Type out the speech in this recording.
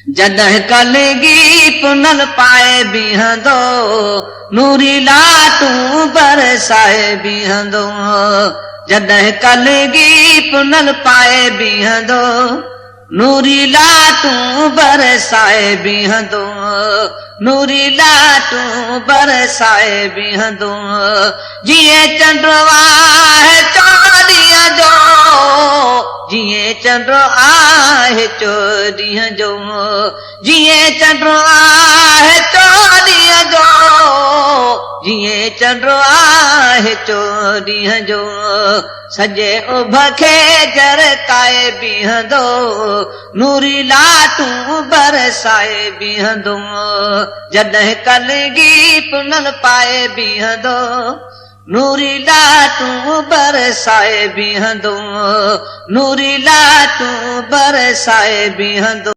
जॾहिं कलगी पुनल पाए बीहंदो नूरी लाटूं बरसाए बीहंदो। जॾहिं कलगी पुनल पाए बीहंदो नूरी लाटूं बरसाए बीहंदो नूरी लाटूं बरसाए बीहंदो। जीअं चंड आहे चोॾींहं जो जीअं चंड आहे चोॾींहं जो जीअं चंड आहे चोॾींहं जो जीअं चंड आहे चोॾींहं जो। सॼे उभ खे जरकाए बीहंदो नूरी लाटूं बरसाए बीहंदो। जॾहिं कलगी पुनल पाए बीहंदो नूरी लाटूं बरसाए बीहंदो नूरी लाटूं बरसाए बीहंदो।